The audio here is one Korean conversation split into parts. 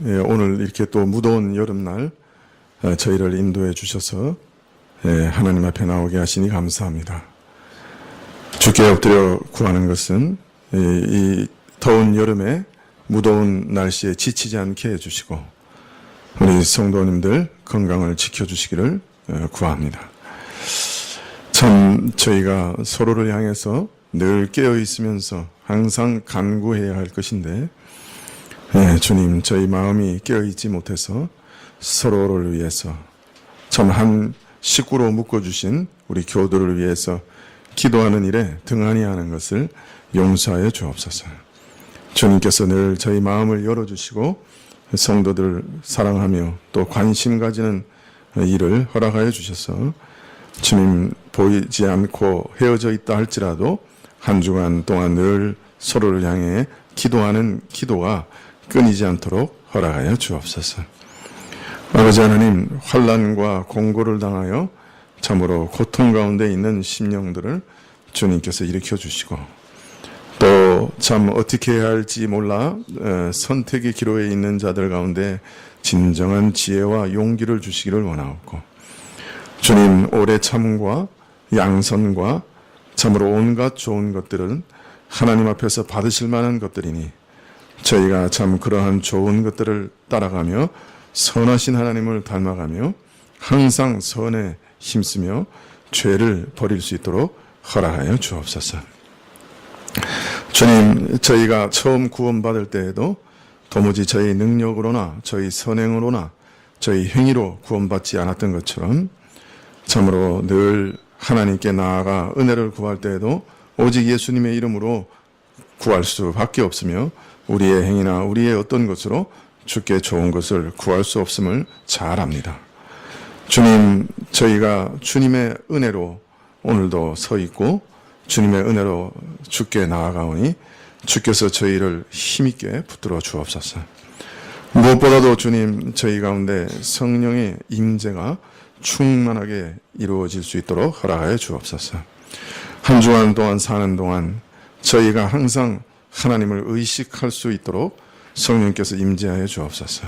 오늘 이렇게 또 무더운 여름날 저희를 인도해 주셔서 하나님 앞에 나오게 하시니 감사합니다. 주께 엎드려 구하는 것은 이 더운 여름에 무더운 날씨에 지치지 않게 해주시고 우리 성도님들 건강을 지켜주시기를 구합니다. 참 저희가 서로를 향해서 늘 깨어 있으면서 항상 간구해야 할 것인데 주님, 저희 마음이 깨어 있지 못해서 서로를 위해서 참 한 식구로 묶어주신 우리 교도를 위해서 기도하는 일에 등한히 하는 것을 용서하여 주옵소서. 주님께서 늘 저희 마음을 열어주시고 성도들을 사랑하며 또 관심 가지는 일을 허락하여 주셔서 주님 보이지 않고 헤어져 있다 할지라도 한 주간 동안 늘 서로를 향해 기도하는 기도가 끊이지 않도록 허락하여 주옵소서. 아버지 하나님, 환난과 공고를 당하여 참으로 고통 가운데 있는 심령들을 주님께서 일으켜 주시고 또 참 어떻게 해야 할지 몰라 선택의 기로에 있는 자들 가운데 진정한 지혜와 용기를 주시기를 원하옵고 주님, 오래 참음과 양선과 참으로 온갖 좋은 것들은 하나님 앞에서 받으실 만한 것들이니 저희가 참 그러한 좋은 것들을 따라가며 선하신 하나님을 닮아가며 항상 선에 힘쓰며 죄를 버릴 수 있도록 허락하여 주옵소서. 주님, 저희가 처음 구원받을 때에도 도무지 저희 능력으로나 저희 선행으로나 저희 행위로 구원받지 않았던 것처럼 참으로 늘 하나님께 나아가 은혜를 구할 때에도 오직 예수님의 이름으로 구할 수밖에 없으며 우리의 행위나 우리의 어떤 것으로 주께 좋은 것을 구할 수 없음을 잘 압니다. 주님, 저희가 주님의 은혜로 오늘도 서 있고 주님의 은혜로 주께 나아가오니 주께서 저희를 힘있게 붙들어 주옵소서. 무엇보다도 주님, 저희 가운데 성령의 임재가 충만하게 이루어질 수 있도록 허락하여 주옵소서. 한 주간 동안 사는 동안 저희가 항상 하나님을 의식할 수 있도록 성령께서 임재하여 주옵소서.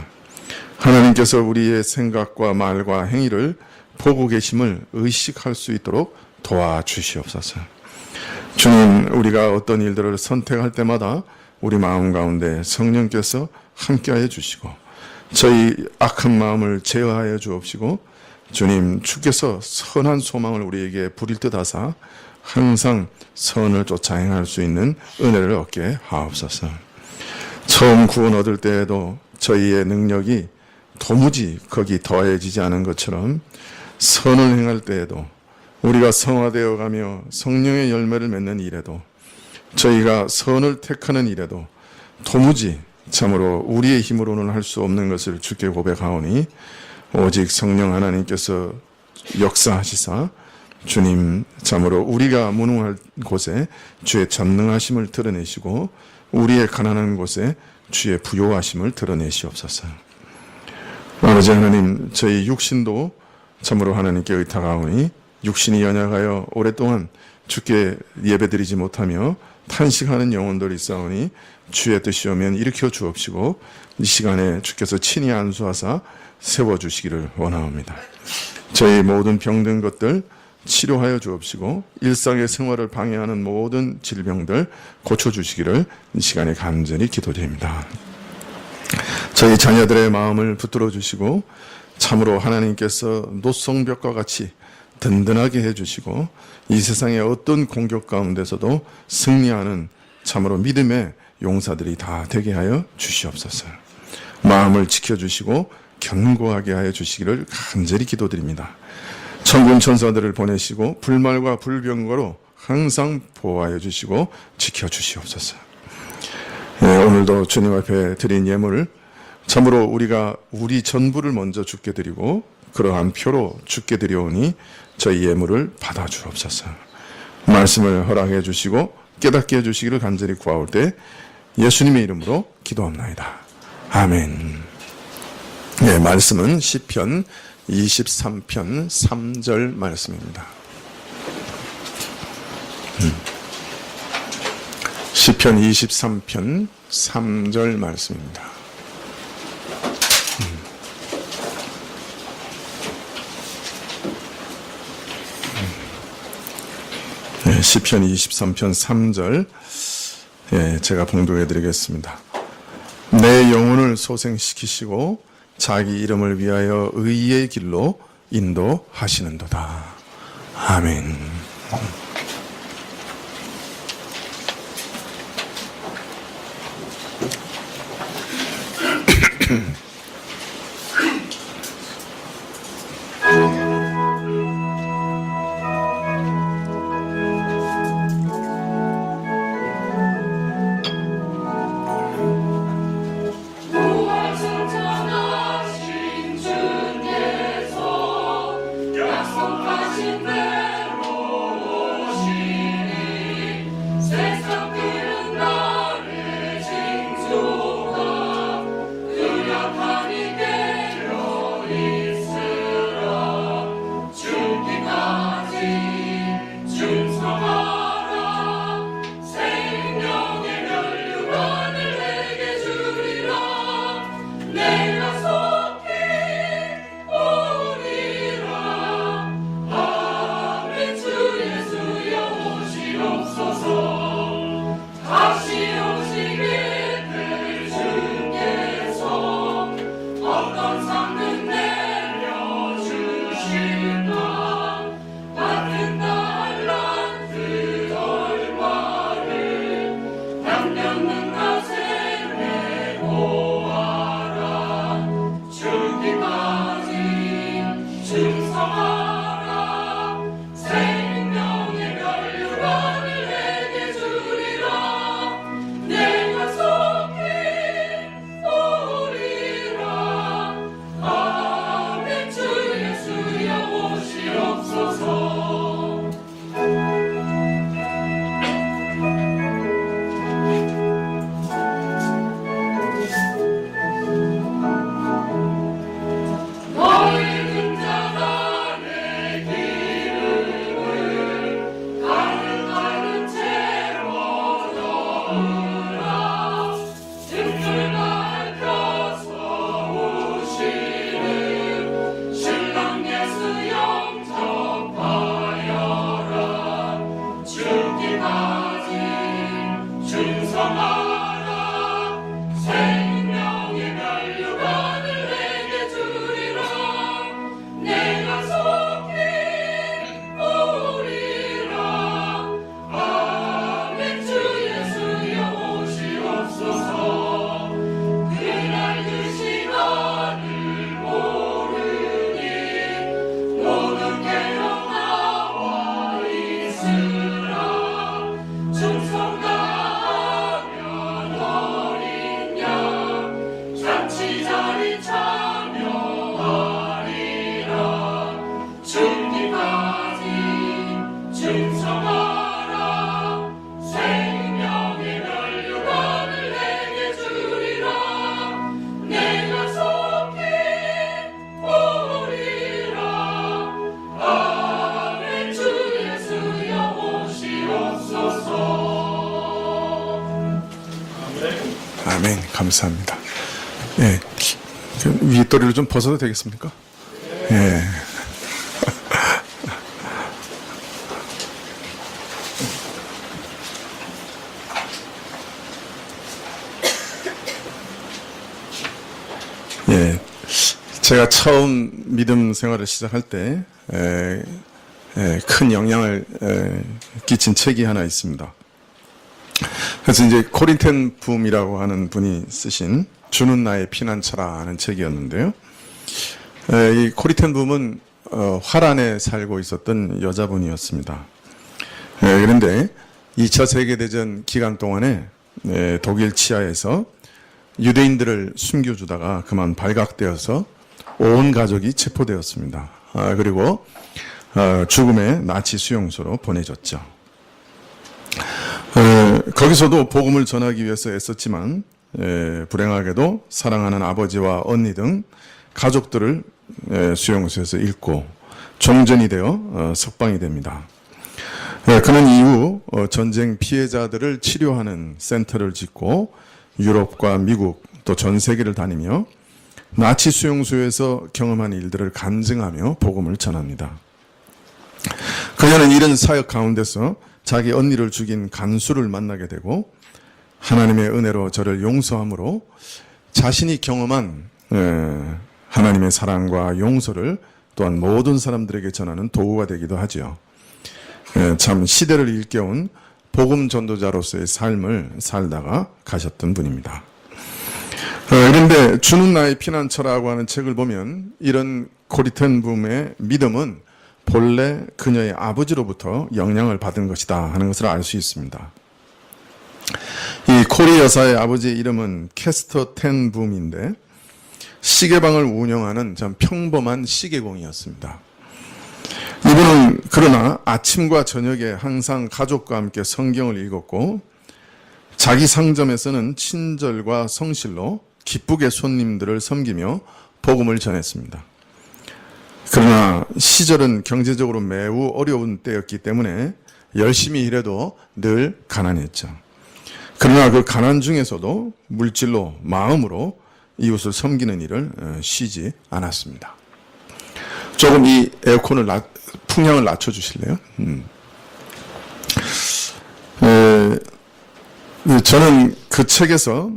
하나님께서 우리의 생각과 말과 행위를 보고 계심을 의식할 수 있도록 도와주시옵소서. 주님, 우리가 어떤 일들을 선택할 때마다 우리 마음 가운데 성령께서 함께하여 주시고 저희 악한 마음을 제어하여 주옵시고 주님, 주께서 선한 소망을 우리에게 부릴 듯 하사 항상 선을 쫓아 행할 수 있는 은혜를 얻게 하옵소서. 처음 구원 얻을 때에도 저희의 능력이 도무지 거기 더해지지 않은 것처럼 선을 행할 때에도 우리가 성화되어 가며 성령의 열매를 맺는 일에도 저희가 선을 택하는 일에도 도무지 참으로 우리의 힘으로는 할 수 없는 것을 주께 고백하오니 오직 성령 하나님께서 역사하시사 주님, 참으로 우리가 무능할 곳에 주의 전능하심을 드러내시고 우리의 가난한 곳에 주의 부요하심을 드러내시옵소서. 아버지 하나님, 저희 육신도 참으로 하나님께 의탁하오니 육신이 연약하여 오랫동안 주께 예배드리지 못하며 탄식하는 영혼들이 있사오니 주의 뜻이 오면 일으켜 주옵시고 이 시간에 주께서 친히 안수하사 세워주시기를 원하옵니다. 저희 모든 병든 것들 치료하여 주옵시고 일상의 생활을 방해하는 모든 질병들 고쳐주시기를 이 시간에 간절히 기도드립니다. 저희 자녀들의 마음을 붙들어 주시고 참으로 하나님께서 노성벽과 같이 든든하게 해주시고 이 세상의 어떤 공격 가운데서도 승리하는 참으로 믿음의 용사들이 다 되게 하여 주시옵소서. 마음을 지켜주시고 견고하게 하여 주시기를 간절히 기도드립니다. 천군 천사들을 보내시고 불말과 불병거로 항상 보호하여 주시고 지켜주시옵소서. 오늘도 주님 앞에 드린 예물을 참으로 우리가 우리 전부를 먼저 주께 드리고 그러한 표로 주께 드려오니 저희 예물을 받아주옵소서. 말씀을 허락해 주시고 깨닫게 해주시기를 간절히 구하올 때 예수님의 이름으로 기도합나이다. 아멘. 네, 말씀은 시편 23편 3절 말씀입니다. 시편 23편 3절 말씀입니다. 시편 23편 3절 제가 봉독해 드리겠습니다. 내 영혼을 소생시키시고 자기 이름을 위하여 의의 길로 인도하시는도다. 아멘. 아멘. 감사합니다. 예. 윗도리를 좀 벗어도 되겠습니까? 예. 예. 제가 처음 믿음 생활을 시작할 때, 큰 영향을 끼친 책이 하나 있습니다. 그래서 이제 코린텐 붐이라고 하는 분이 쓰신 주는 나의 피난처라 하는 책이었는데요. 이 코린텐 붐은 화란에 살고 있었던 여자분이었습니다. 그런데 2차 세계대전 기간 동안에 독일 치하에서 유대인들을 숨겨주다가 그만 발각되어서 온 가족이 체포되었습니다. 그리고 죽음의 나치 수용소로 보내졌죠. 거기서도 복음을 전하기 위해서 애썼지만 불행하게도 사랑하는 아버지와 언니 등 가족들을 수용소에서 잃고 종전이 되어 석방이 됩니다. 그는 이후 전쟁 피해자들을 치료하는 센터를 짓고 유럽과 미국 또 전 세계를 다니며 나치 수용소에서 경험한 일들을 간증하며 복음을 전합니다. 그녀는 이런 사역 가운데서 자기 언니를 죽인 간수를 만나게 되고 하나님의 은혜로 저를 용서함으로 자신이 경험한 하나님의 사랑과 용서를 또한 모든 사람들에게 전하는 도구가 되기도 하죠. 참 시대를 일깨운 복음 전도자로서의 삶을 살다가 가셨던 분입니다. 그런데 주는 나의 피난처라고 하는 책을 보면 이런 코리텐 붐의 믿음은 본래 그녀의 아버지로부터 영향을 받은 것이다 하는 것을 알 수 있습니다. 이 코리 여사의 아버지의 이름은 캐스터 텐 붐인데 시계방을 운영하는 참 평범한 시계공이었습니다. 이분은 그러나 아침과 저녁에 항상 가족과 함께 성경을 읽었고 자기 상점에서는 친절과 성실로 기쁘게 손님들을 섬기며 복음을 전했습니다. 그러나 시절은 경제적으로 매우 어려운 때였기 때문에 열심히 일해도 늘 가난했죠. 그러나 그 가난 중에서도 물질로 마음으로 이웃을 섬기는 일을 쉬지 않았습니다. 조금 이 에어컨을 풍량을 낮춰주실래요? 저는 그 책에서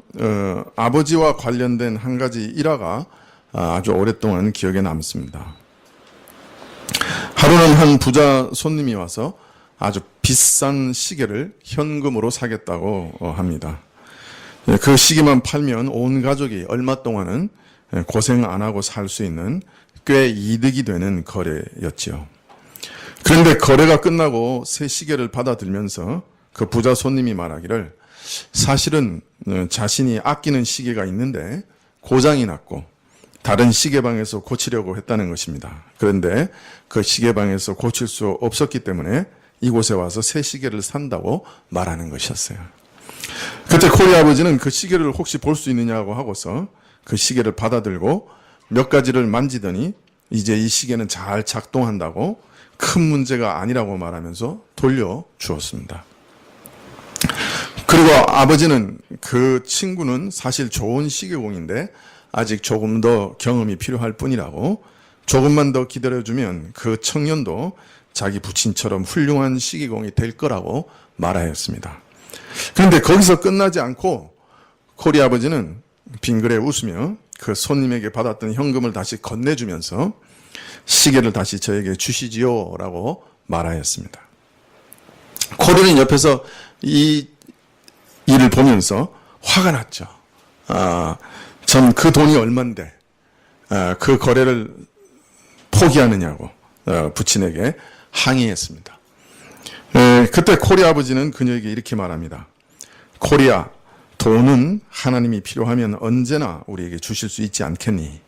아버지와 관련된 한 가지 일화가 아주 오랫동안 기억에 남습니다. 하루는 한 부자 손님이 와서 아주 비싼 시계를 현금으로 사겠다고 합니다. 그 시계만 팔면 온 가족이 얼마 동안은 고생 안 하고 살 수 있는 꽤 이득이 되는 거래였지요. 그런데 거래가 끝나고 새 시계를 받아들면서 그 부자 손님이 말하기를 사실은 자신이 아끼는 시계가 있는데 고장이 났고 다른 시계방에서 고치려고 했다는 것입니다. 그런데 그 시계방에서 고칠 수 없었기 때문에 이곳에 와서 새 시계를 산다고 말하는 것이었어요. 그때 코리 아버지는 그 시계를 혹시 볼 수 있느냐고 하고서 그 시계를 받아들고 몇 가지를 만지더니 이제 이 시계는 잘 작동한다고 큰 문제가 아니라고 말하면서 돌려주었습니다. 그리고 아버지는 그 친구는 사실 좋은 시계공인데 아직 조금 더 경험이 필요할 뿐이라고 조금만 더 기다려주면 그 청년도 자기 부친처럼 훌륭한 시계공이 될 거라고 말하였습니다. 그런데 거기서 끝나지 않고 코리 아버지는 빙그레 웃으며 그 손님에게 받았던 현금을 다시 건네주면서 시계를 다시 저에게 주시지요 라고 말하였습니다. 코리는 옆에서 이 일을 보면서 화가 났죠. 전 그 돈이 얼만데 그 거래를 포기하느냐고 부친에게 항의했습니다. 그때 코리 아버지는 그녀에게 이렇게 말합니다. 코리야, 돈은 하나님이 필요하면 언제나 우리에게 주실 수 있지 않겠니?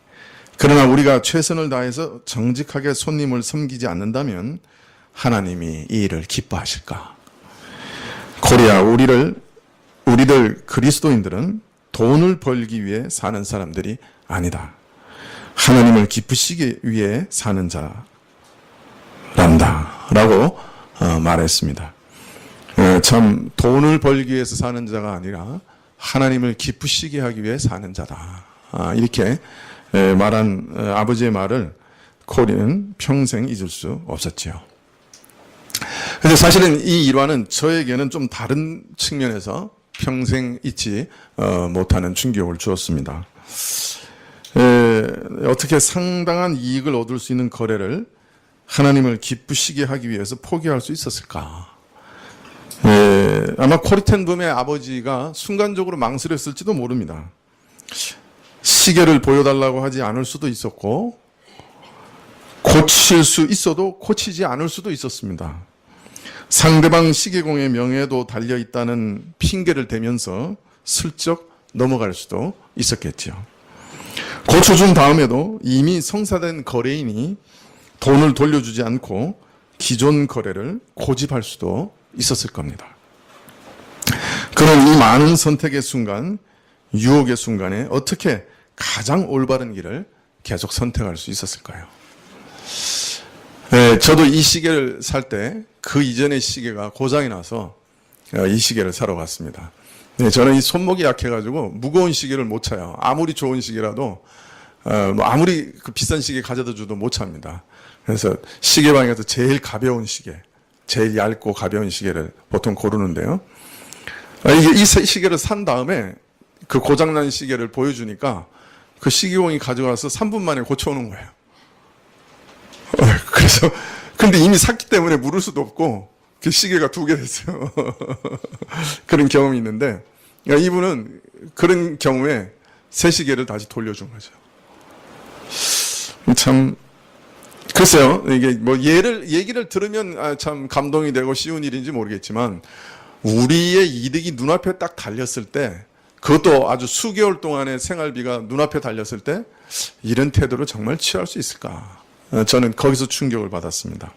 그러나 우리가 최선을 다해서 정직하게 손님을 섬기지 않는다면 하나님이 이 일을 기뻐하실까? 코리야, 우리들 그리스도인들은 돈을 벌기 위해 사는 사람들이 아니다. 하나님을 기쁘시기 위해 사는 자란다. 라고 말했습니다. 참 돈을 벌기 위해서 사는 자가 아니라 하나님을 기쁘시게 하기 위해 사는 자다. 이렇게 말한 아버지의 말을 코리는 평생 잊을 수 없었지요. 그런데 사실은 이 일화는 저에게는 좀 다른 측면에서 평생 잊지 못하는 충격을 주었습니다. 어떻게 상당한 이익을 얻을 수 있는 거래를 하나님을 기쁘시게 하기 위해서 포기할 수 있었을까? 아마 코리텐 붐의 아버지가 순간적으로 망설였을지도 모릅니다. 시계를 보여달라고 하지 않을 수도 있었고 고칠 수 있어도 고치지 않을 수도 있었습니다. 상대방 시계공의 명예도 달려있다는 핑계를 대면서 슬쩍 넘어갈 수도 있었겠죠. 고쳐준 다음에도 이미 성사된 거래인이 돈을 돌려주지 않고 기존 거래를 고집할 수도 있었을 겁니다. 그런 이 많은 선택의 순간, 유혹의 순간에 어떻게 가장 올바른 길을 계속 선택할 수 있었을까요? 저도 이 시계를 살 때 그 이전의 시계가 고장이 나서 이 시계를 사러 갔습니다. 저는 이 손목이 약해가지고 무거운 시계를 못 차요. 아무리 좋은 시계라도 아무리 그 비싼 시계 가져다 줘도 못 찹니다. 그래서 시계방에서 제일 가벼운 시계, 제일 얇고 가벼운 시계를 보통 고르는데요. 이게 이 시계를 산 다음에 그 고장난 시계를 보여주니까 그 시계공이 가져와서 3분 만에 고쳐오는 거예요. 그래서 근데 이미 샀기 때문에 물을 수도 없고 그 시계가 2개 됐어요. 그런 경험이 있는데 이분은 그런 경우에 새 시계를 다시 돌려준 거죠. 참 글쎄요. 이게 뭐 얘기를 들으면 참 감동이 되고 쉬운 일인지 모르겠지만 우리의 이득이 눈앞에 딱 달렸을 때 그것도 아주 수개월 동안의 생활비가 눈앞에 달렸을 때 이런 태도를 정말 취할 수 있을까? 저는 거기서 충격을 받았습니다.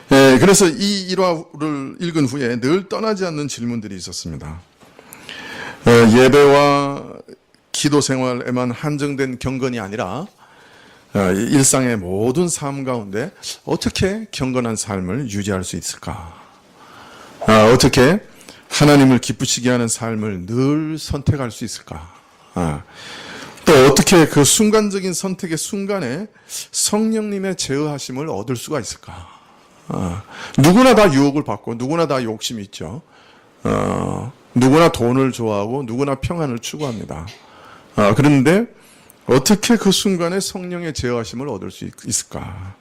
그래서 이 일화를 읽은 후에 늘 떠나지 않는 질문들이 있었습니다. 예배와 기도 생활에만 한정된 경건이 아니라 일상의 모든 삶 가운데 어떻게 경건한 삶을 유지할 수 있을까? 어떻게 하나님을 기쁘시게 하는 삶을 늘 선택할 수 있을까? 또 어떻게 그 순간적인 선택의 순간에 성령님의 제어하심을 얻을 수가 있을까? 누구나 다 유혹을 받고 누구나 다 욕심이 있죠. 누구나 돈을 좋아하고 누구나 평안을 추구합니다. 그런데 어떻게 그 순간에 성령의 제어하심을 얻을 수 있을까?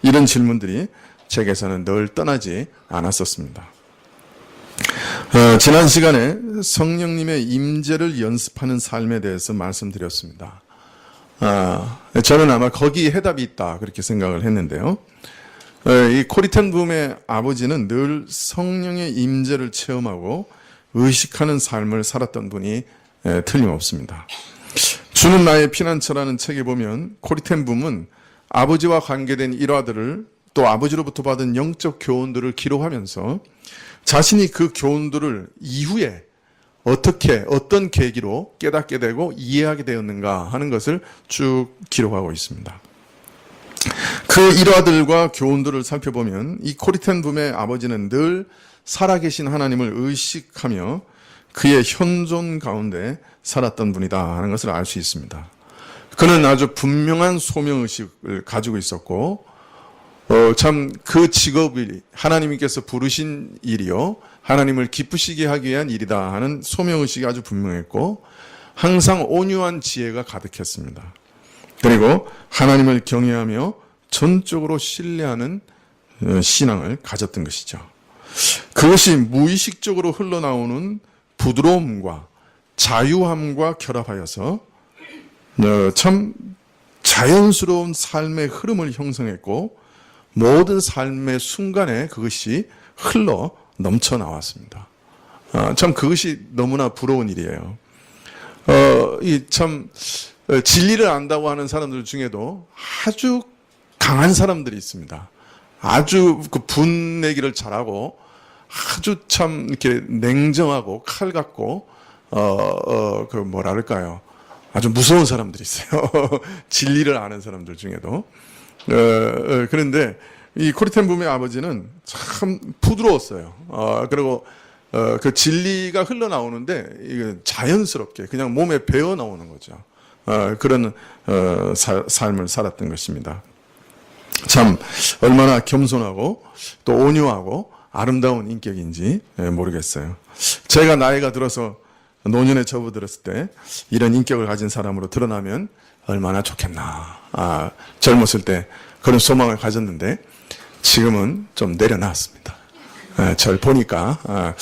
이런 질문들이 제게서는 늘 떠나지 않았었습니다. 지난 시간에 성령님의 임재를 연습하는 삶에 대해서 말씀드렸습니다. 저는 아마 거기에 해답이 있다 그렇게 생각을 했는데요. 이 코리텐 붐의 아버지는 늘 성령의 임재를 체험하고 의식하는 삶을 살았던 분이 틀림없습니다. 주는 나의 피난처라는 책에 보면 코리텐 붐은 아버지와 관계된 일화들을 또 아버지로부터 받은 영적 교훈들을 기록하면서 자신이 그 교훈들을 이후에 어떻게 어떤 계기로 깨닫게 되고 이해하게 되었는가 하는 것을 쭉 기록하고 있습니다. 그 일화들과 교훈들을 살펴보면 이 코리텐 붐의 아버지는 늘 살아계신 하나님을 의식하며 그의 현존 가운데 살았던 분이다 하는 것을 알 수 있습니다. 그는 아주 분명한 소명의식을 가지고 있었고 참 그 직업이 하나님께서 부르신 일이요 하나님을 기쁘시게 하기 위한 일이다 하는 소명의식이 아주 분명했고 항상 온유한 지혜가 가득했습니다. 그리고 하나님을 경외하며 전적으로 신뢰하는 신앙을 가졌던 것이죠. 그것이 무의식적으로 흘러나오는 부드러움과 자유함과 결합하여서 참 자연스러운 삶의 흐름을 형성했고 모든 삶의 순간에 그것이 흘러 넘쳐 나왔습니다. 참 그것이 너무나 부러운 일이에요. 참 진리를 안다고 하는 사람들 중에도 아주 강한 사람들이 있습니다. 아주 그 분내기를 잘하고 아주 참 이렇게 냉정하고 칼 같고 그 뭐랄까요? 아주 무서운 사람들이 있어요. 진리를 아는 사람들 중에도. 그런데 이 코리텐 붐의 아버지는 참 부드러웠어요. 그리고 그 진리가 흘러나오는데 이게 자연스럽게 그냥 몸에 배어 나오는 거죠. 그런 삶을 살았던 것입니다. 참 얼마나 겸손하고 또 온유하고 아름다운 인격인지 모르겠어요. 제가 나이가 들어서 노년에 접어들었을 때 이런 인격을 가진 사람으로 드러나면 얼마나 좋겠나. 젊었을 때 그런 소망을 가졌는데 지금은 좀 내려놨습니다. 절 보니까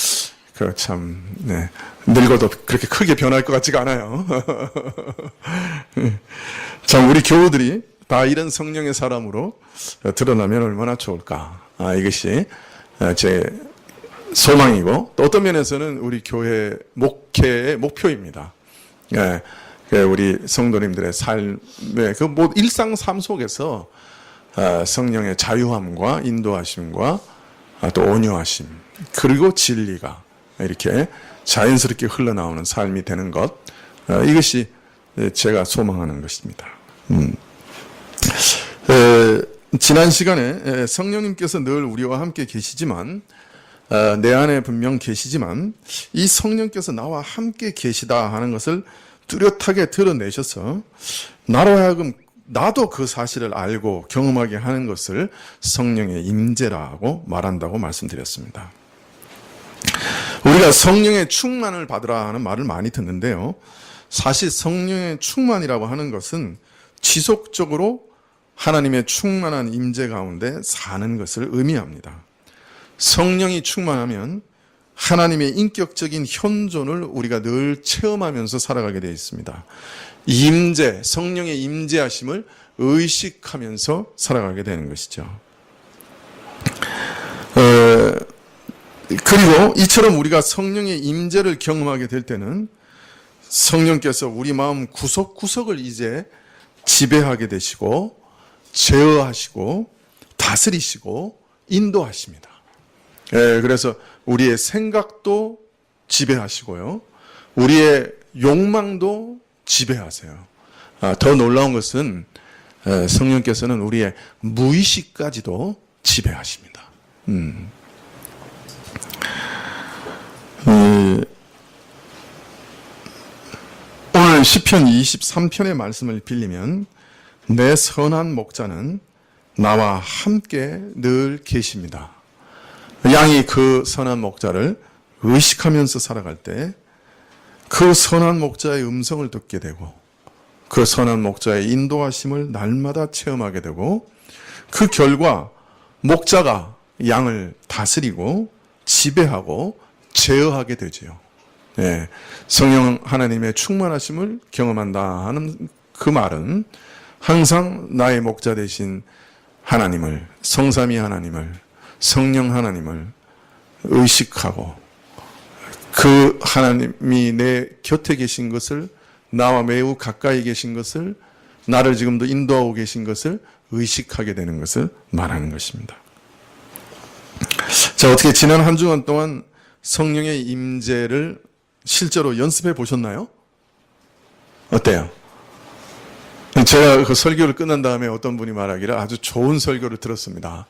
늙어도 그렇게 크게 변할 것 같지가 않아요. 참 우리 교우들이 다 이런 성령의 사람으로 드러나면 얼마나 좋을까. 이것이 제 소망이고 또 어떤 면에서는 우리 교회 목회의 목표입니다. 우리 성도님들의 삶의 그 일상 삶 속에서 성령의 자유함과 인도하심과 또 온유하심 그리고 진리가 이렇게 자연스럽게 흘러나오는 삶이 되는 것, 이것이 제가 소망하는 것입니다. 지난 시간에 성령님께서 늘 우리와 함께 계시지만 내 안에 분명 계시지만 이 성령께서 나와 함께 계시다 하는 것을 뚜렷하게 드러내셔서 나로 하여금 나도 그 사실을 알고 경험하게 하는 것을 성령의 임재라고 말한다고 말씀드렸습니다. 우리가 성령의 충만을 받으라 하는 말을 많이 듣는데요. 사실 성령의 충만이라고 하는 것은 지속적으로 하나님의 충만한 임재 가운데 사는 것을 의미합니다. 성령이 충만하면 하나님의 인격적인 현존을 우리가 늘 체험하면서 살아가게 되어 있습니다. 임재, 성령의 임재하심을 의식하면서 살아가게 되는 것이죠. 그리고 이처럼 우리가 성령의 임재를 경험하게 될 때는 성령께서 우리 마음 구석구석을 이제 지배하게 되시고 제어하시고 다스리시고 인도하십니다. 그래서 우리의 생각도 지배하시고요. 우리의 욕망도 지배하세요. 더 놀라운 것은 성령께서는 우리의 무의식까지도 지배하십니다. 오늘 시편 23편의 말씀을 빌리면 내 선한 목자는 나와 함께 늘 계십니다. 양이 그 선한 목자를 의식하면서 살아갈 때 그 선한 목자의 음성을 듣게 되고 그 선한 목자의 인도하심을 날마다 체험하게 되고 그 결과 목자가 양을 다스리고 지배하고 제어하게 되지요. 성령 하나님의 충만하심을 경험한다 하는 그 말은 항상 나의 목자 되신 하나님을, 성삼위 하나님을, 성령 하나님을 의식하고 그 하나님이 내 곁에 계신 것을, 나와 매우 가까이 계신 것을, 나를 지금도 인도하고 계신 것을 의식하게 되는 것을 말하는 것입니다. 자, 어떻게 지난 한 주간 동안 성령의 임재를 실제로 연습해 보셨나요? 어때요? 제가 그 설교를 끝난 다음에 어떤 분이 말하기를 아주 좋은 설교를 들었습니다.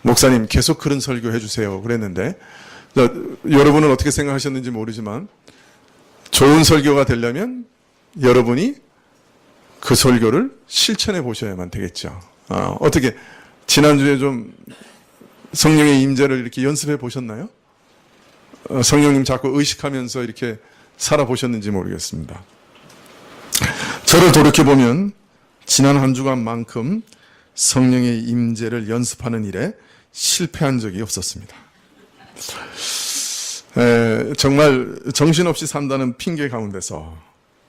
목사님 계속 그런 설교 해주세요. 그랬는데 여러분은 어떻게 생각하셨는지 모르지만 좋은 설교가 되려면 여러분이 그 설교를 실천해 보셔야만 되겠죠. 어떻게 지난주에 좀 성령의 임재를 이렇게 연습해 보셨나요? 성령님 자꾸 의식하면서 이렇게 살아보셨는지 모르겠습니다. 저를 돌이켜보면 지난 한 주간만큼 성령의 임재를 연습하는 일에 실패한 적이 없었습니다. 정말 정신없이 산다는 핑계 가운데서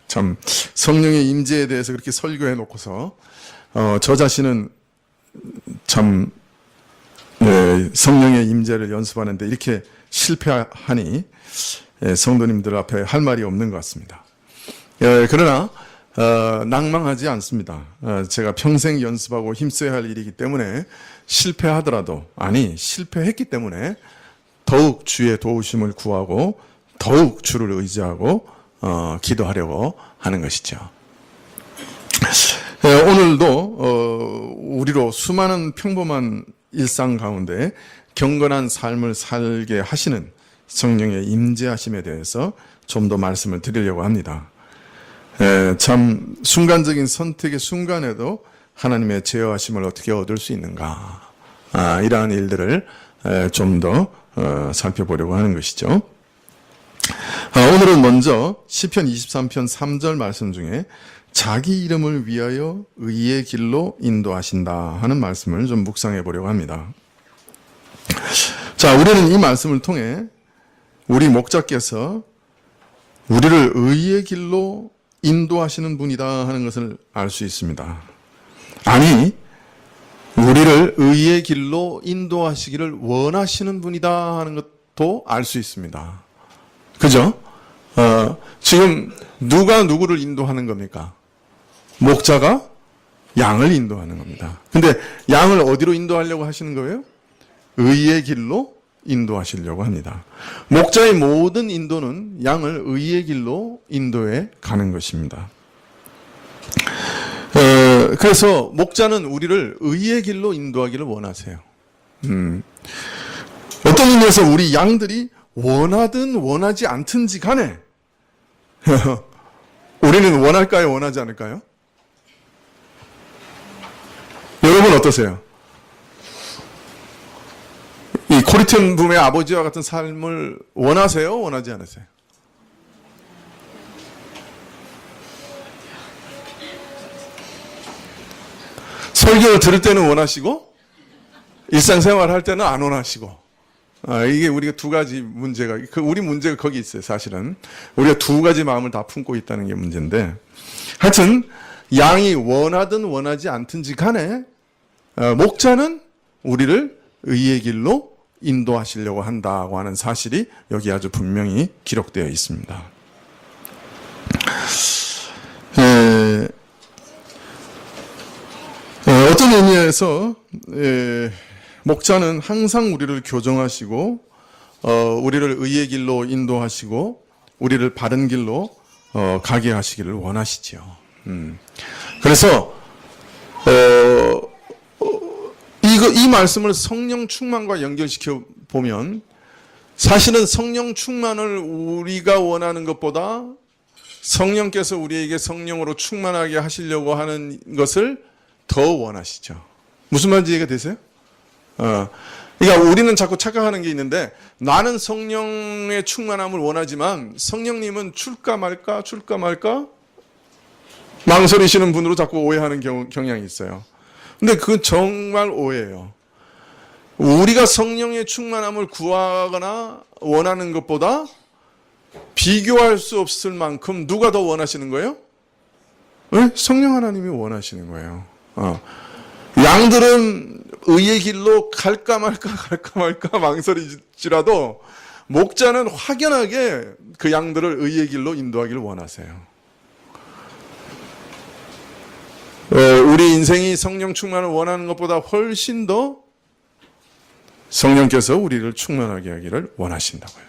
참 성령의 임재에 대해서 그렇게 설교해 놓고서 저 자신은 참 성령의 임재를 연습하는데 이렇게 실패하니 성도님들 앞에 할 말이 없는 것 같습니다. 그러나 낭망하지 않습니다. 제가 평생 연습하고 힘써야 할 일이기 때문에 실패하더라도, 아니 실패했기 때문에 더욱 주의 도우심을 구하고 더욱 주를 의지하고 기도하려고 하는 것이죠. 오늘도 우리로 수많은 평범한 일상 가운데 경건한 삶을 살게 하시는 성령의 임재하심에 대해서 좀 더 말씀을 드리려고 합니다. 참 순간적인 선택의 순간에도 하나님의 제어하심을 어떻게 얻을 수 있는가, 이러한 일들을 좀 더 살펴보려고 하는 것이죠. 오늘은 먼저 시편 23편 3절 말씀 중에 자기 이름을 위하여 의의 길로 인도하신다 하는 말씀을 좀 묵상해 보려고 합니다. 자, 우리는 이 말씀을 통해 우리 목자께서 우리를 의의 길로 인도하시는 분이다 하는 것을 알 수 있습니다. 아니, 우리를 의의 길로 인도하시기를 원하시는 분이다 하는 것도 알 수 있습니다. 그죠? 지금 누가 누구를 인도하는 겁니까? 목자가 양을 인도하는 겁니다. 근데 양을 어디로 인도하려고 하시는 거예요? 의의 길로 인도하시려고 합니다. 목자의 모든 인도는 양을 의의 길로 인도해 가는 것입니다. 그래서 목자는 우리를 의의 길로 인도하기를 원하세요. 어떤 의미에서 우리 양들이 원하든 원하지 않든지 간에 우리는 원할까요? 원하지 않을까요? 어떠세요? 이 코리텐 붐의 아버지와 같은 삶을 원하세요? 원하지 않으세요? 설교를 들을 때는 원하시고 일상생활 할 때는 안 원하시고, 이게 우리가 두 가지 문제가, 우리 문제가 거기 있어요. 사실은 우리가 두 가지 마음을 다 품고 있다는 게 문제인데, 하여튼 양이 원하든 원하지 않든지 간에 목자는 우리를 의의 길로 인도하시려고 한다고 하는 사실이 여기 아주 분명히 기록되어 있습니다. 어떤 의미에서 목자는 항상 우리를 교정하시고 우리를 의의 길로 인도하시고 우리를 바른 길로 가게 하시기를 원하시지요. 그래서 이 말씀을 성령 충만과 연결시켜 보면 사실은 성령 충만을 우리가 원하는 것보다 성령께서 우리에게 성령으로 충만하게 하시려고 하는 것을 더 원하시죠. 무슨 말인지 이해가 되세요? 그러니까 우리는 자꾸 착각하는 게 있는데, 나는 성령의 충만함을 원하지만 성령님은 줄까 말까 망설이시는 분으로 자꾸 오해하는 경향이 있어요. 근데 그건 정말 오해예요. 우리가 성령의 충만함을 구하거나 원하는 것보다 비교할 수 없을 만큼 누가 더 원하시는 거예요? 네? 성령 하나님이 원하시는 거예요. 양들은 의의 길로 갈까 말까 망설이지라도 목자는 확연하게 그 양들을 의의 길로 인도하기를 원하세요. 우리 인생이 성령 충만을 원하는 것보다 훨씬 더 성령께서 우리를 충만하게 하기를 원하신다고요.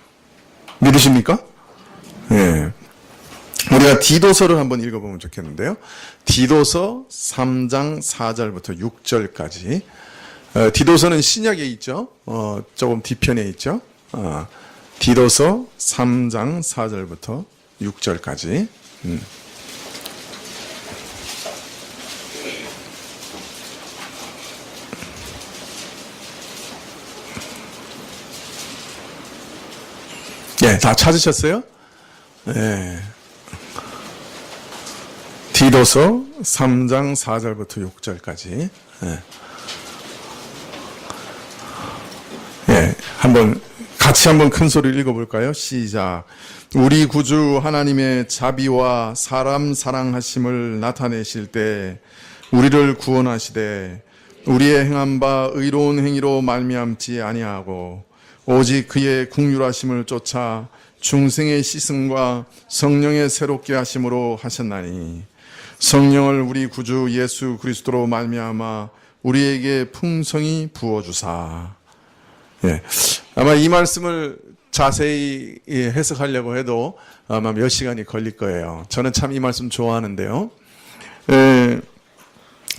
믿으십니까? 네. 우리가 디도서를 한번 읽어보면 좋겠는데요. 디도서 3장 4절부터 6절까지. 디도서는 신약에 있죠. 조금 뒤편에 있죠. 디도서 3장 4절부터 6절까지. 예, 다 찾으셨어요? 예. 디도서 3장 4절부터 6절까지. 예, 같이 한번 큰 소리를 읽어볼까요? 시작. 우리 구주 하나님의 자비와 사람 사랑하심을 나타내실 때 우리를 구원하시되 우리의 행한 바 의로운 행위로 말미암지 아니하고 오직 그의 긍휼하심을 쫓아 중생의 시승과 성령의 새롭게 하심으로 하셨나니 성령을 우리 구주 예수 그리스도로 말미암아 우리에게 풍성히 부어주사. 예, 아마 이 말씀을 자세히 해석하려고 해도 아마 몇 시간이 걸릴 거예요. 저는 참 이 말씀 좋아하는데요.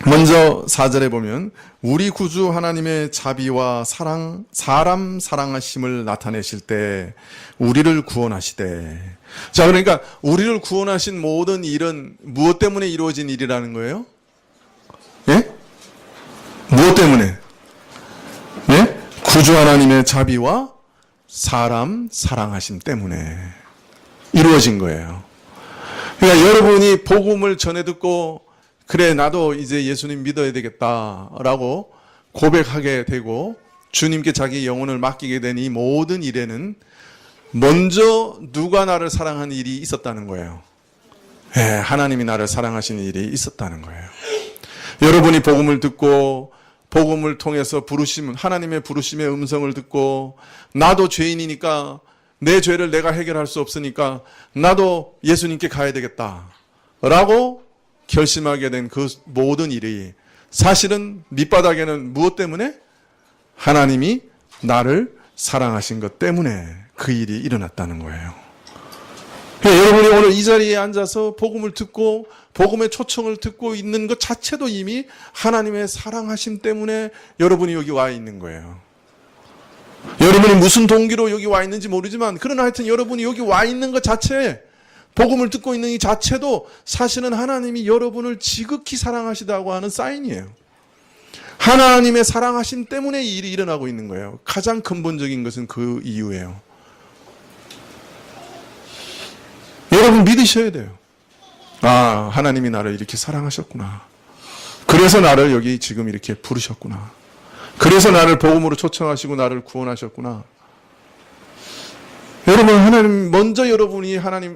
먼저 4절에 보면 우리 구주 하나님의 자비와 사랑, 사람 사랑하심을 나타내실 때 우리를 구원하시되. 자, 그러니까 우리를 구원하신 모든 일은 무엇 때문에 이루어진 일이라는 거예요? 예? 무엇 때문에? 예? 구주 하나님의 자비와 사람 사랑하심 때문에 이루어진 거예요. 그러니까 여러분이 복음을 전해 듣고 그래, 나도 이제 예수님 믿어야 되겠다라고 고백하게 되고 주님께 자기 영혼을 맡기게 된 이 모든 일에는 먼저 누가 나를 사랑한 일이 있었다는 거예요. 예, 하나님이 나를 사랑하신 일이 있었다는 거예요. 여러분이 복음을 듣고 복음을 통해서 하나님의 부르심의 음성을 듣고 나도 죄인이니까 내 죄를 내가 해결할 수 없으니까 나도 예수님께 가야 되겠다라고 결심하게 된 그 모든 일이 사실은 밑바닥에는 무엇 때문에? 하나님이 나를 사랑하신 것 때문에 그 일이 일어났다는 거예요. 그러니까 여러분이 오늘 이 자리에 앉아서 복음을 듣고 복음의 초청을 듣고 있는 것 자체도 이미 하나님의 사랑하심 때문에 여러분이 여기 와 있는 거예요. 여러분이 무슨 동기로 여기 와 있는지 모르지만 그러나 하여튼 여러분이 여기 와 있는 것 자체에 복음을 듣고 있는 이 자체도 사실은 하나님이 여러분을 지극히 사랑하시다고 하는 사인이에요. 하나님의 사랑하심 때문에 이 일이 일어나고 있는 거예요. 가장 근본적인 것은 그 이유예요. 여러분 믿으셔야 돼요. 아, 하나님이 나를 이렇게 사랑하셨구나. 그래서 나를 여기 지금 이렇게 부르셨구나. 그래서 나를 복음으로 초청하시고 나를 구원하셨구나. 여러분,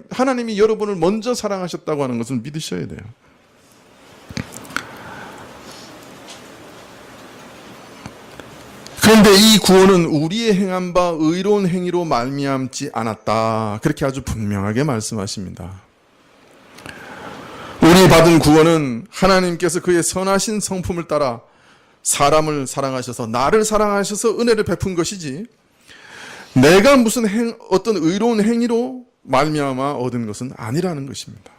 하나님이 여러분을 먼저 사랑하셨다고 하는 것을 믿으셔야 돼요. 그런데 이 구원은 우리의 행한 바 의로운 행위로 말미암지 않았다. 그렇게 아주 분명하게 말씀하십니다. 우리 받은 구원은 하나님께서 그의 선하신 성품을 따라 사람을 사랑하셔서 나를 사랑하셔서 은혜를 베푼 것이지 내가 무슨 어떤 의로운 행위로 말미암아 얻은 것은 아니라는 것입니다.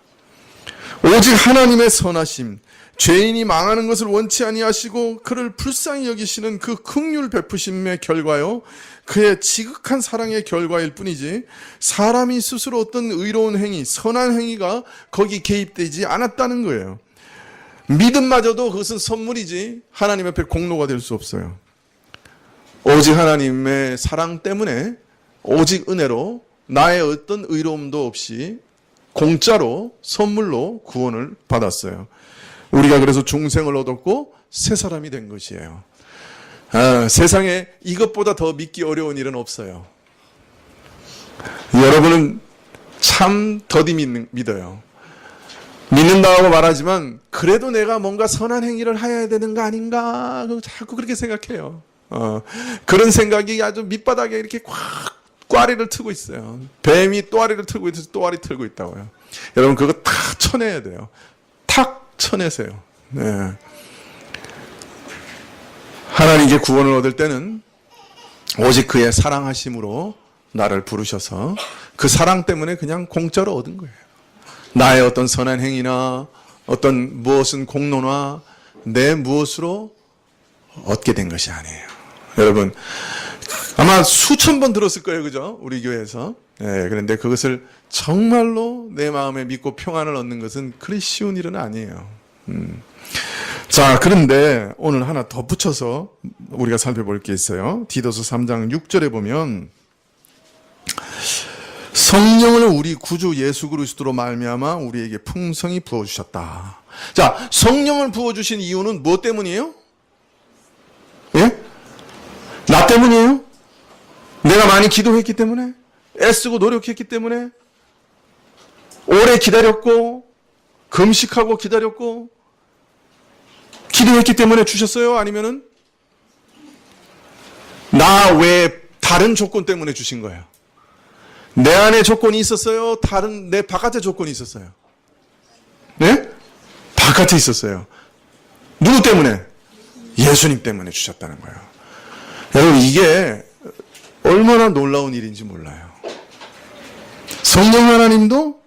오직 하나님의 선하심, 죄인이 망하는 것을 원치 아니하시고 그를 불쌍히 여기시는 그 긍휼 베푸심의 결과요, 그의 지극한 사랑의 결과일 뿐이지 사람이 스스로 어떤 의로운 행위, 선한 행위가 거기 개입되지 않았다는 거예요. 믿음마저도 그것은 선물이지 하나님 앞에 공로가 될 수 없어요. 오직 하나님의 사랑 때문에 오직 은혜로 나의 어떤 의로움도 없이 공짜로 선물로 구원을 받았어요. 우리가 그래서 중생을 얻었고 새 사람이 된 것이에요. 세상에 이것보다 더 믿기 어려운 일은 없어요. 여러분은 참 더디 믿어요. 믿는다고 말하지만 그래도 내가 뭔가 선한 행위를 해야 되는 거 아닌가 자꾸 그렇게 생각해요. 그런 생각이 아주 밑바닥에 이렇게 꽉 꽈리를 트고 있어요. 뱀이 또아리를 틀고 있어서 또아리 틀고 있다고요. 여러분 그거 다 쳐내야 돼요. 탁 쳐내세요. 네. 하나님께 구원을 얻을 때는 오직 그의 사랑하심으로 나를 부르셔서 그 사랑 때문에 그냥 공짜로 얻은 거예요. 나의 어떤 선한 행위나 어떤 무엇은 공로나 내 무엇으로 얻게 된 것이 아니에요. 여러분 아마 수천 번 들었을 거예요. 그죠? 우리 교회에서. 네, 그런데 그것을 정말로 내 마음에 믿고 평안을 얻는 것은 그리 쉬운 일은 아니에요. 자, 그런데 오늘 하나 더 붙여서 우리가 살펴볼 게 있어요. 디도서 3장 6절에 보면 성령을 우리 구주 예수 그리스도로 말미암아 우리에게 풍성히 부어주셨다. 자, 성령을 부어주신 이유는 무엇 때문이에요? 예? 나 때문이에요? 내가 많이 기도했기 때문에? 애쓰고 노력했기 때문에? 오래 기다렸고 금식하고 기다렸고 기도했기 때문에 주셨어요? 아니면은 나 외에 다른 조건 때문에 주신 거예요? 내 안에 조건이 있었어요? 다른 내 바깥에 조건이 있었어요? 네? 바깥에 있었어요. 누구 때문에? 예수님 때문에 주셨다는 거예요. 여러분 이게 얼마나 놀라운 일인지 몰라요. 성령 하나님도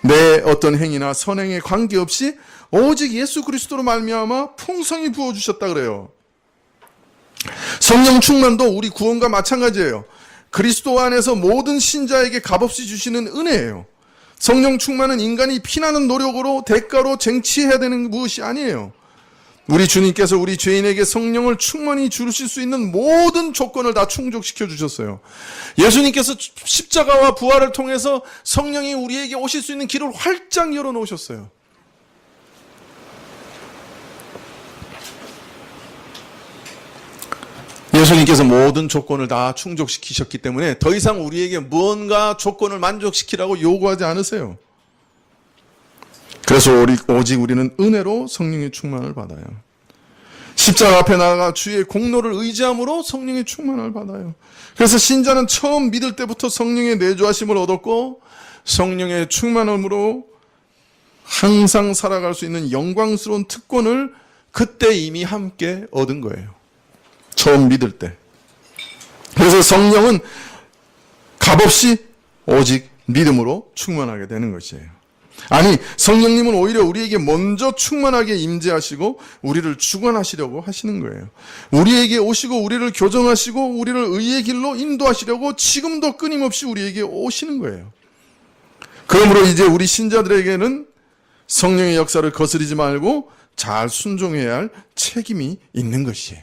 내 어떤 행위나 선행에 관계없이 오직 예수 그리스도로 말미암아 풍성히 부어주셨다 그래요. 성령 충만도 우리 구원과 마찬가지예요. 그리스도 안에서 모든 신자에게 값없이 주시는 은혜예요. 성령 충만은 인간이 피나는 노력으로 대가로 쟁취해야 되는 무엇이 아니에요. 우리 주님께서 우리 죄인에게 성령을 충만히 주실 수 있는 모든 조건을 다 충족시켜 주셨어요. 예수님께서 십자가와 부활을 통해서 성령이 우리에게 오실 수 있는 길을 활짝 열어놓으셨어요. 예수님께서 모든 조건을 다 충족시키셨기 때문에 더 이상 우리에게 무언가 조건을 만족시키라고 요구하지 않으세요. 그래서 오직 우리는 은혜로 성령의 충만을 받아요. 십자가 앞에 나아가 주의 공로를 의지함으로 성령의 충만을 받아요. 그래서 신자는 처음 믿을 때부터 성령의 내주하심을 얻었고 성령의 충만함으로 항상 살아갈 수 있는 영광스러운 특권을 그때 이미 함께 얻은 거예요. 처음 믿을 때. 그래서 성령은 값없이 오직 믿음으로 충만하게 되는 것이에요. 아니, 성령님은 오히려 우리에게 먼저 충만하게 임재하시고 우리를 주관하시려고 하시는 거예요. 우리에게 오시고 우리를 교정하시고 우리를 의의 길로 인도하시려고 지금도 끊임없이 우리에게 오시는 거예요. 그러므로 이제 우리 신자들에게는 성령의 역사를 거스르지 말고 잘 순종해야 할 책임이 있는 것이에요.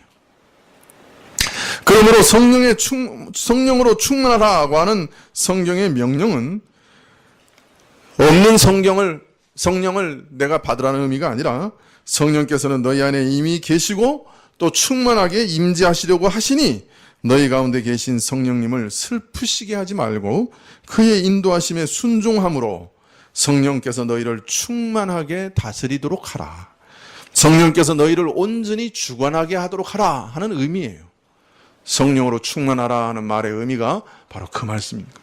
그러므로 성령으로 충만하라고 하는 성경의 명령은 없는 성령을 내가 받으라는 의미가 아니라 성령께서는 너희 안에 이미 계시고 또 충만하게 임재하시려고 하시니 너희 가운데 계신 성령님을 슬프시게 하지 말고 그의 인도하심에 순종함으로 성령께서 너희를 충만하게 다스리도록 하라. 성령께서 너희를 온전히 주관하게 하도록 하라 하는 의미예요. 성령으로 충만하라 하는 말의 의미가 바로 그 말씀입니다.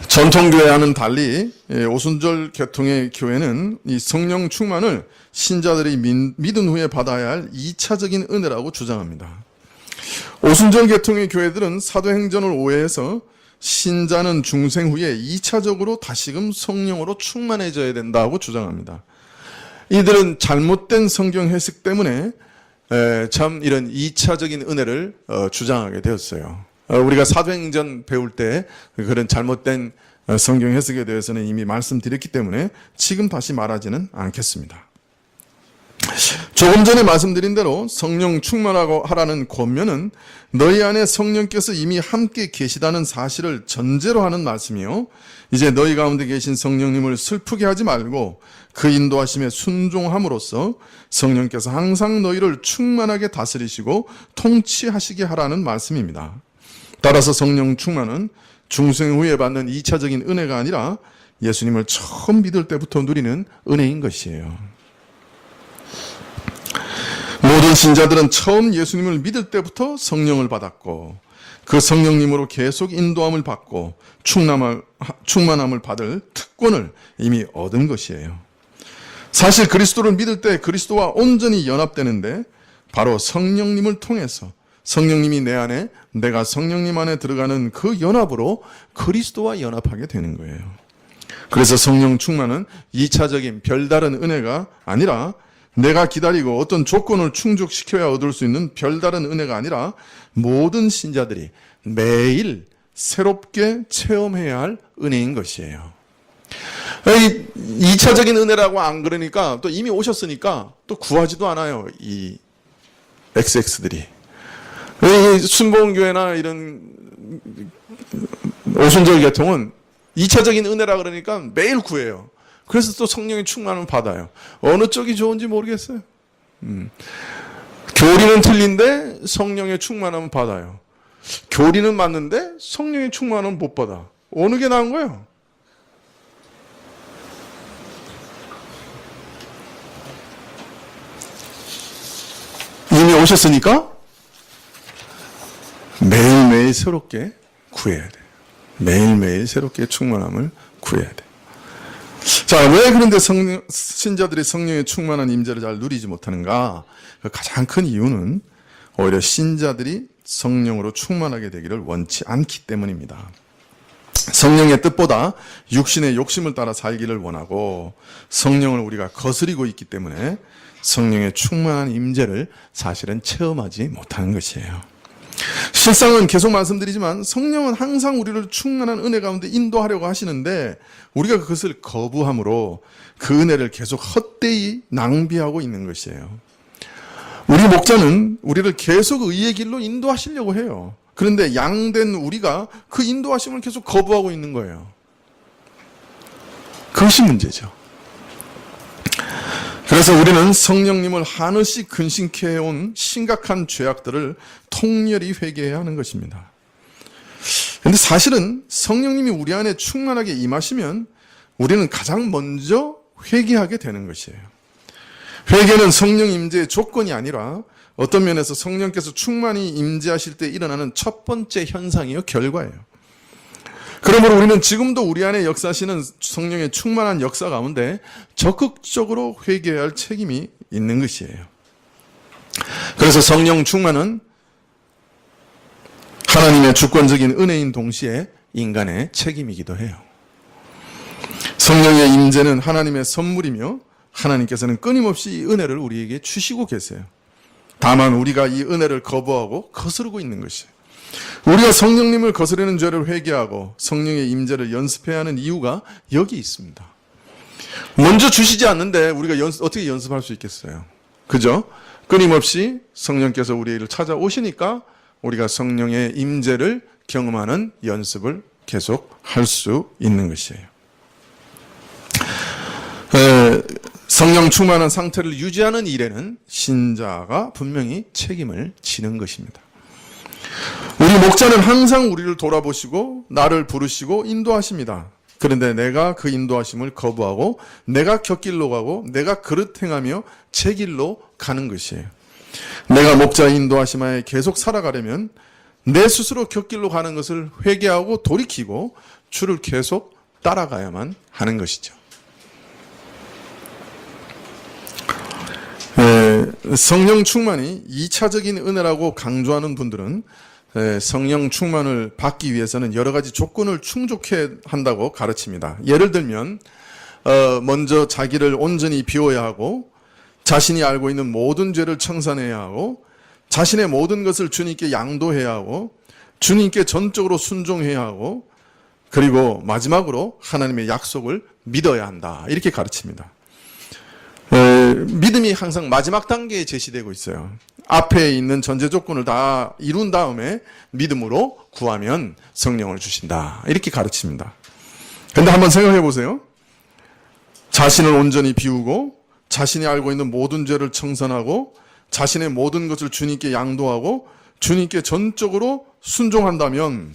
전통교회와는 달리 오순절 계통의 교회는 이 성령 충만을 신자들이 믿은 후에 받아야 할 2차적인 은혜라고 주장합니다. 오순절 계통의 교회들은 사도행전을 오해해서 신자는 중생 후에 2차적으로 다시금 성령으로 충만해져야 된다고 주장합니다. 이들은 잘못된 성경 해석 때문에 참 이런 2차적인 은혜를 주장하게 되었어요. 우리가 사도행전 배울 때 그런 잘못된 성경 해석에 대해서는 이미 말씀드렸기 때문에 지금 다시 말하지는 않겠습니다. 조금 전에 말씀드린 대로 성령 충만하고 하라는 권면은 너희 안에 성령께서 이미 함께 계시다는 사실을 전제로 하는 말씀이요. 이제 너희 가운데 계신 성령님을 슬프게 하지 말고 그 인도하심에 순종함으로써 성령께서 항상 너희를 충만하게 다스리시고 통치하시게 하라는 말씀입니다. 따라서 성령 충만은 중생 후에 받는 2차적인 은혜가 아니라 예수님을 처음 믿을 때부터 누리는 은혜인 것이에요. 모든 신자들은 처음 예수님을 믿을 때부터 성령을 받았고 그 성령님으로 계속 인도함을 받고 충만함을 받을 특권을 이미 얻은 것이에요. 사실 그리스도를 믿을 때 그리스도와 온전히 연합되는데 바로 성령님을 통해서 성령님이 내 안에 내가 성령님 안에 들어가는 그 연합으로 그리스도와 연합하게 되는 거예요. 그래서 성령 충만은 2차적인 별다른 은혜가 아니라 내가 기다리고 어떤 조건을 충족시켜야 얻을 수 있는 별다른 은혜가 아니라 모든 신자들이 매일 새롭게 체험해야 할 은혜인 것이에요. 2차적인 은혜라고 안 그러니까 또 이미 오셨으니까 또 구하지도 않아요. 이 XX들이. 순복음교회나 이런 오순절 계통은 2차적인 은혜라 그러니까 매일 구해요. 그래서 또 성령의 충만을 받아요. 어느 쪽이 좋은지 모르겠어요. 교리는 틀린데 성령의 충만함은 받아요. 교리는 맞는데 성령의 충만함은 못 받아. 어느 게 나은 거예요? 이미 오셨으니까 매일매일 새롭게 구해야 돼요. 매일매일 새롭게 충만함을 구해야 돼요. 자, 왜 그런데 신자들이 성령의 충만한 임재를 잘 누리지 못하는가? 그 가장 큰 이유는 오히려 신자들이 성령으로 충만하게 되기를 원치 않기 때문입니다. 성령의 뜻보다 육신의 욕심을 따라 살기를 원하고 성령을 우리가 거스리고 있기 때문에 성령의 충만한 임재를 사실은 체험하지 못하는 것이에요. 실상은 계속 말씀드리지만 성령은 항상 우리를 충만한 은혜 가운데 인도하려고 하시는데 우리가 그것을 거부함으로 그 은혜를 계속 헛되이 낭비하고 있는 것이에요. 우리 목자는 우리를 계속 의의 길로 인도하시려고 해요. 그런데 양된 우리가 그 인도하심을 계속 거부하고 있는 거예요. 그것이 문제죠. 그래서 우리는 성령님을 한없이 근심케 해온 심각한 죄악들을 통렬히 회개해야 하는 것입니다. 그런데 사실은 성령님이 우리 안에 충만하게 임하시면 우리는 가장 먼저 회개하게 되는 것이에요. 회개는 성령 임재의 조건이 아니라 어떤 면에서 성령께서 충만히 임재하실 때 일어나는 첫 번째 현상이요, 결과예요. 그러므로 우리는 지금도 우리 안에 역사하시는 성령의 충만한 역사 가운데 적극적으로 회개해야 할 책임이 있는 것이에요. 그래서 성령 충만은 하나님의 주권적인 은혜인 동시에 인간의 책임이기도 해요. 성령의 임재는 하나님의 선물이며 하나님께서는 끊임없이 이 은혜를 우리에게 주시고 계세요. 다만 우리가 이 은혜를 거부하고 거스르고 있는 것이에요. 우리가 성령님을 거스르는 죄를 회개하고 성령의 임재를 연습해야 하는 이유가 여기 있습니다. 먼저 주시지 않는데 우리가 어떻게 연습할 수 있겠어요? 그죠? 끊임없이 성령께서 우리를 찾아오시니까 우리가 성령의 임재를 경험하는 연습을 계속 할 수 있는 것이에요. 성령 충만한 상태를 유지하는 일에는 신자가 분명히 책임을 지는 것입니다. 우리 목자는 항상 우리를 돌아보시고 나를 부르시고 인도하십니다. 그런데 내가 그 인도하심을 거부하고 내가 곁길로 가고 내가 그릇 행하며 제 길로 가는 것이에요. 내가 목자의 인도하심하에 계속 살아가려면 내 스스로 곁길로 가는 것을 회개하고 돌이키고 주를 계속 따라가야만 하는 것이죠. 성령 충만이 2차적인 은혜라고 강조하는 분들은 성령 충만을 받기 위해서는 여러 가지 조건을 충족해야 한다고 가르칩니다. 예를 들면 먼저 자기를 온전히 비워야 하고 자신이 알고 있는 모든 죄를 청산해야 하고 자신의 모든 것을 주님께 양도해야 하고 주님께 전적으로 순종해야 하고 그리고 마지막으로 하나님의 약속을 믿어야 한다. 이렇게 가르칩니다. 믿음이 항상 마지막 단계에 제시되고 있어요. 앞에 있는 전제 조건을 다 이룬 다음에 믿음으로 구하면 성령을 주신다. 이렇게 가르칩니다. 그런데 한번 생각해 보세요. 자신을 온전히 비우고 자신이 알고 있는 모든 죄를 청산하고 자신의 모든 것을 주님께 양도하고 주님께 전적으로 순종한다면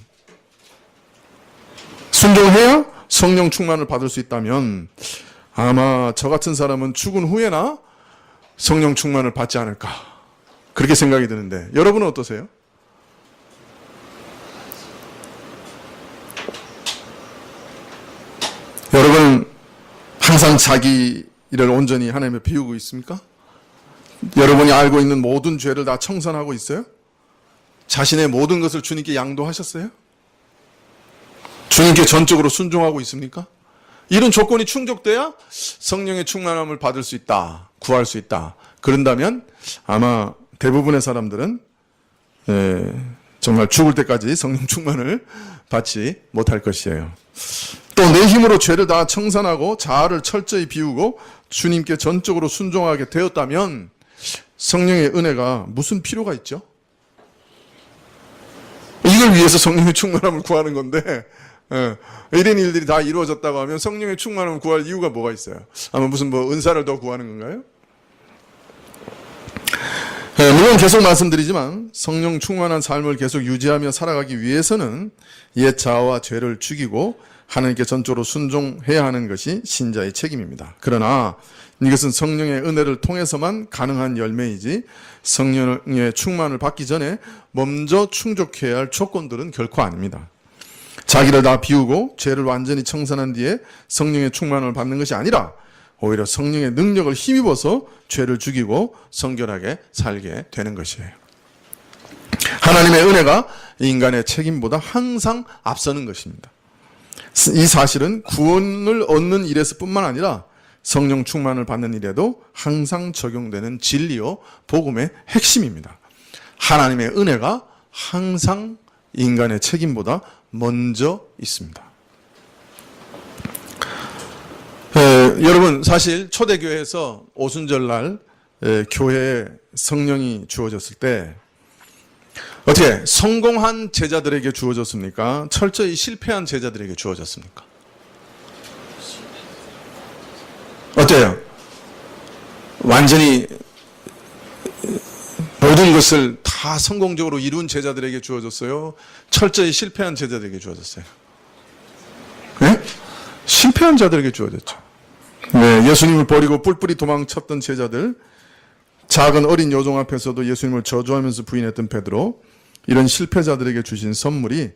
순종해야 성령 충만을 받을 수 있다면 아마 저 같은 사람은 죽은 후에나 성령 충만을 받지 않을까 그렇게 생각이 드는데 여러분은 어떠세요? 여러분은 항상 자기 일을 온전히 하나님에 비우고 있습니까? 여러분이 알고 있는 모든 죄를 다 청산하고 있어요? 자신의 모든 것을 주님께 양도하셨어요? 주님께 전적으로 순종하고 있습니까? 이런 조건이 충족돼야 성령의 충만함을 받을 수 있다, 구할 수 있다. 그런다면 아마 대부분의 사람들은 정말 죽을 때까지 성령 충만을 받지 못할 것이에요. 또 내 힘으로 죄를 다 청산하고 자아를 철저히 비우고 주님께 전적으로 순종하게 되었다면 성령의 은혜가 무슨 필요가 있죠? 이걸 위해서 성령의 충만함을 구하는 건데 이런 일들이 다 이루어졌다고 하면 성령의 충만함을 구할 이유가 뭐가 있어요? 아마 무슨 은사를 더 구하는 건가요? 물론 계속 말씀드리지만 성령 충만한 삶을 계속 유지하며 살아가기 위해서는 옛 자아와 죄를 죽이고 하나님께 전적으로 순종해야 하는 것이 신자의 책임입니다. 그러나 이것은 성령의 은혜를 통해서만 가능한 열매이지 성령의 충만을 받기 전에 먼저 충족해야 할 조건들은 결코 아닙니다. 자기를 다 비우고 죄를 완전히 청산한 뒤에 성령의 충만을 받는 것이 아니라 오히려 성령의 능력을 힘입어서 죄를 죽이고 성결하게 살게 되는 것이에요. 하나님의 은혜가 인간의 책임보다 항상 앞서는 것입니다. 이 사실은 구원을 얻는 일에서 뿐만 아니라 성령 충만을 받는 일에도 항상 적용되는 진리요 복음의 핵심입니다. 하나님의 은혜가 항상 인간의 책임보다 먼저 있습니다. 여러분 사실 초대교회에서 오순절날 교회에 성령이 주어졌을 때 어떻게 성공한 제자들에게 주어졌습니까? 철저히 실패한 제자들에게 주어졌습니까? 어때요? 완전히 모든 것을 다 성공적으로 이룬 제자들에게 주어졌어요? 철저히 실패한 제자들에게 주어졌어요? 네? 실패한 자들에게 주어졌죠. 네, 예수님을 버리고 뿔뿔이 도망쳤던 제자들, 작은 어린 여종 앞에서도 예수님을 저주하면서 부인했던 베드로, 이런 실패자들에게 주신 선물이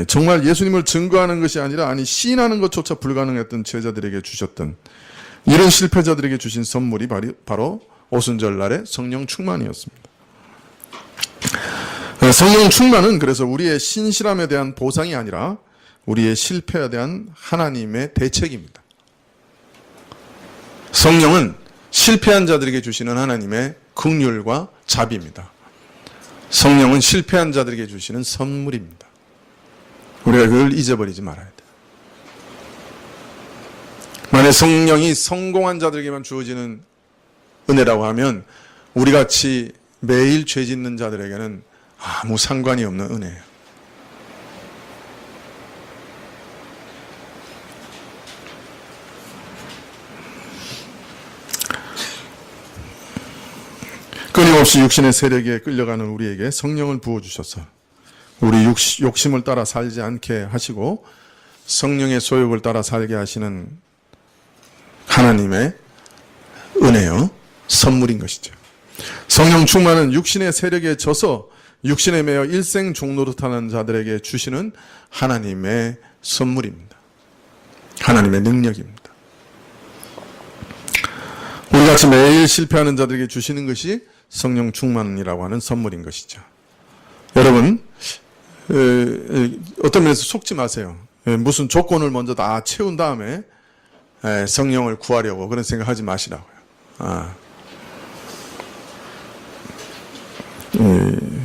정말 예수님을 증거하는 것이 아니라 시인하는 것조차 불가능했던 제자들에게 주셨던 이런 실패자들에게 주신 선물이 바로 오순절날의 성령 충만이었습니다. 성령 충만은 그래서 우리의 신실함에 대한 보상이 아니라 우리의 실패에 대한 하나님의 대책입니다. 성령은 실패한 자들에게 주시는 하나님의 긍휼과 자비입니다. 성령은 실패한 자들에게 주시는 선물입니다. 우리가 그걸 잊어버리지 말아야 돼요. 만약 성령이 성공한 자들에게만 주어지는 은혜라고 하면 우리같이 매일 죄 짓는 자들에게는 아무 상관이 없는 은혜예요. 끊임없이 육신의 세력에 끌려가는 우리에게 성령을 부어주셔서 우리 욕심을 따라 살지 않게 하시고 성령의 소욕을 따라 살게 하시는 하나님의 은혜요, 선물인 것이죠. 성령 충만은 육신의 세력에 져서 육신에 매여 일생 종노릇하는 자들에게 주시는 하나님의 선물입니다. 하나님의 능력입니다. 우리같이 매일 실패하는 자들에게 주시는 것이 성령 충만이라고 하는 선물인 것이죠. 여러분, 어떤 면에서 속지 마세요. 무슨 조건을 먼저 다 채운 다음에 성령을 구하려고 그런 생각하지 마시라고요.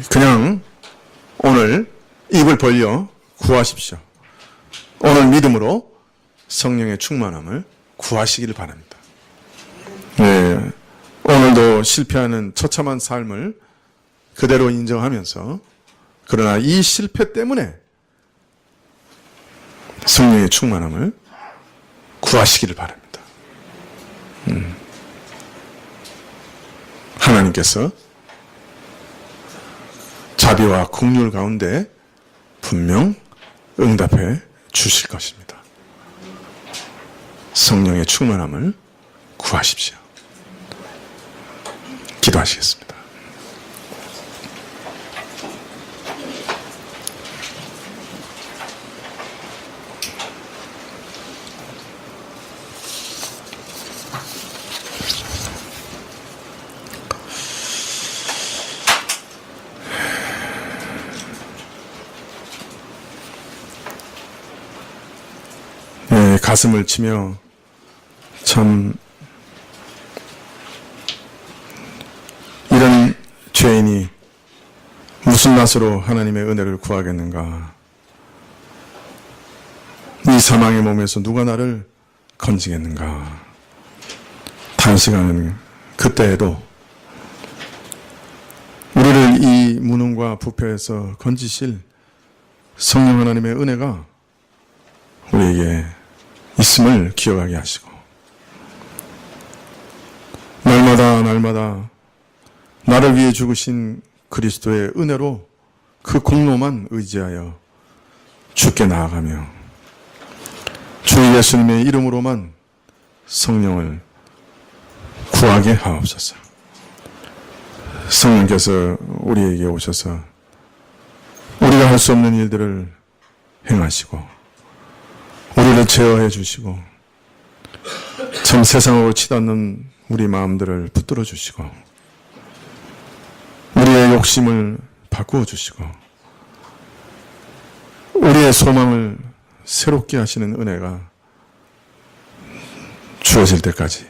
그냥 오늘 입을 벌려 구하십시오. 오늘 믿음으로 성령의 충만함을 구하시기를 바랍니다. 오늘도 실패하는 처참한 삶을 그대로 인정하면서 그러나 이 실패 때문에 성령의 충만함을 구하시기를 바랍니다. 하나님께서 자비와 긍휼 가운데 분명 응답해 주실 것입니다. 성령의 충만함을 구하십시오. 기도하시겠습니다. 가슴을 치며 참 이런 죄인이 무슨 낯으로 하나님의 은혜를 구하겠는가? 이 사망의 몸에서 누가 나를 건지겠는가? 탄식하는 그때에도 우리를 이 무능과 부패에서 건지실 성령 하나님의 은혜가 우리에게 있음을 기억하게 하시고 날마다 나를 위해 죽으신 그리스도의 은혜로 그 공로만 의지하여 주께 나아가며 주 예수님의 이름으로만 성령을 구하게 하옵소서. 성령께서 우리에게 오셔서 우리가 할 수 없는 일들을 행하시고 우리를 제어해 주시고 참 세상으로 치닫는 우리 마음들을 붙들어 주시고 우리의 욕심을 바꾸어 주시고 우리의 소망을 새롭게 하시는 은혜가 주어질 때까지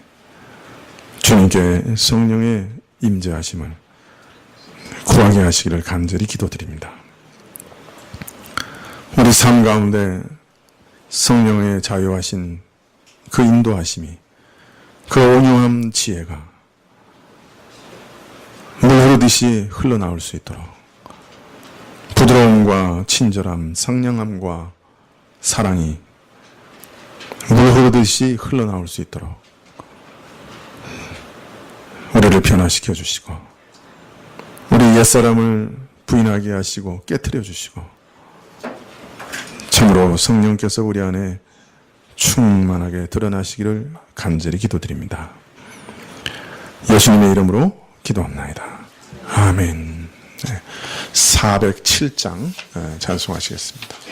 주님께 성령의 임재하심을 구하게 하시기를 간절히 기도드립니다. 우리 삶 가운데 성령의 자유하신 그 인도하심이 그 온유한 지혜가 물 흐르듯이 흘러나올 수 있도록 부드러움과 친절함, 상냥함과 사랑이 물 흐르듯이 흘러나올 수 있도록 우리를 변화시켜 주시고 우리 옛사람을 부인하게 하시고 깨트려 주시고 참으로 성령께서 우리 안에 충만하게 드러나시기를 간절히 기도드립니다. 예수님의 이름으로 기도합나이다. 아멘. 407장 찬송하시겠습니다.